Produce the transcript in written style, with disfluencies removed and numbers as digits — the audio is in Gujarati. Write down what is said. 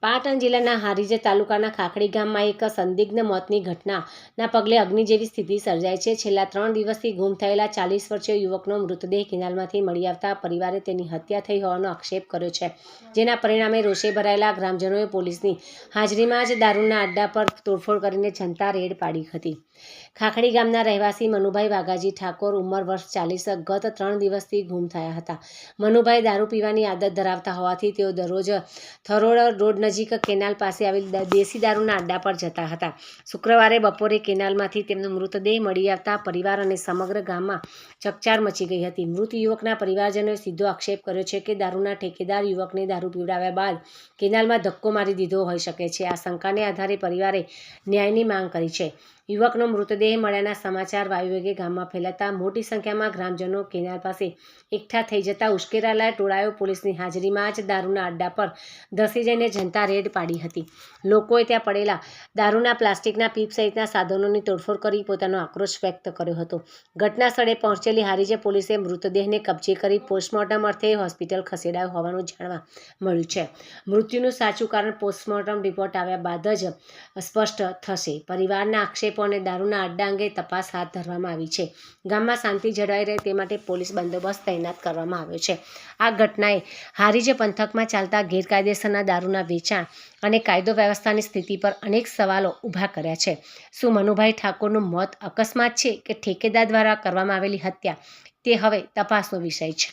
પાટણ જિલ્લાના હારીજ તાલુકાના ખાખડી ગામમાં એક સંદિગ્ધ મોતની ઘટનાના પગલે અગ્નિ જેવી સ્થિતિ સર્જાઈ છે. છેલ્લા 3 દિવસથી ગુમ થયેલા 40 વર્ષીય યુવકનો મૃતદેહ કેનાલમાંથી મળી આવતા પરિવારે તેની હત્યા થઈ હોવાનો આક્ષેપ કર્યો છે, જેના પરિણામે રોષે ભરાયેલા ગ્રામજનોએ પોલીસની હાજરીમાં જ દારૂના અડ્ડા પર તોડફોડ કરીને જનતા રેડ પાડી હતી. ખાખડી ગામના રહેવાસી મનુભાઈ વાઘાજી ઠાકોર, ઉંમર વર્ષ 40, ગત 3 દિવસથી ગુમ થયા હતા. મનુભાઈ દારૂ પીવાની આદત ધરાવતા હોવાથી તેઓ દરરોજ થરોડ રોડ નજીક કેનાલ પાસે આવેલ દેશી દારૂના અડ્ડા પર જતા હતા. શુક્રવારે બપોરે કેનાલમાંથી તેમનો મૃતદેહ મળી આવતા પરિવાર અને સમગ્ર ગામમાં ચકચાર મચી ગઈ હતી. મૃત યુવકના પરિવારજનોએ સીધો આક્ષેપ કર્યો છે કે દારૂના ઠેકેદાર યુવકને દારૂ પીવડાવ્યા બાદ કેનાલમાં ધક્કો મારી દીધો હોઈ શકે છે. આ શંકાને આધારે પરિવારે ન્યાયની માંગ કરી છે. યુવકનો મૃતદેહ મળ્યાના સમાચાર વાયુવેગે ગામમાં ફેલાતા મોટી સંખ્યામાં ગ્રામજનો કેનાલ પાસે એકઠા થઈ જતા ઉશ્કેરાયેલા ટોળાએ પોલીસની હાજરીમાં જ દારૂના અડ્ડા પર ધસી જઈને જનતા રેડ પાડી હતી. લોકોએ ત્યાં પડેલા દારૂના પ્લાસ્ટિકના પીપ સહિતના સાધનોની તોડફોડ કરી પોતાનો આક્રોશ વ્યક્ત કર્યો હતો. ઘટના સ્થળે પહોંચેલી હારીજ પોલીસે મૃતદેહને કબજે કરી પોસ્ટમોર્ટમ અર્થે હોસ્પિટલ ખસેડાયો હોવાનું જાણવા મળ્યું છે. મૃત્યુનું સાચું કારણ પોસ્ટમોર્ટમ રિપોર્ટ આવ્યા બાદ જ સ્પષ્ટ થશે. પરિવારના આક્ષેપો અને દારૂના અડ્ડા અંગે તપાસ હાથ ધરવામાં આવી છે. ગામમાં શાંતિ જળવાઈ રહે તે માટે પોલીસ બંદોબસ્ત તૈનાત કરવામાં આવ્યો છે. આ ઘટનાએ હારીજ પંથકમાં ચાલતા ગેરકાયદેસરના દારૂના વેચાણ અને કાયદો વ્યવસ્થાની સ્થિતિ પર અનેક સવાલો ઊભા કર્યા છે. શું મનુભાઈ ઠાકોરનું મોત અકસ્માત છે કે ઠેકેદાર દ્વારા કરવામાં આવેલી હત્યા, તે હવે તપાસનો વિષય છે.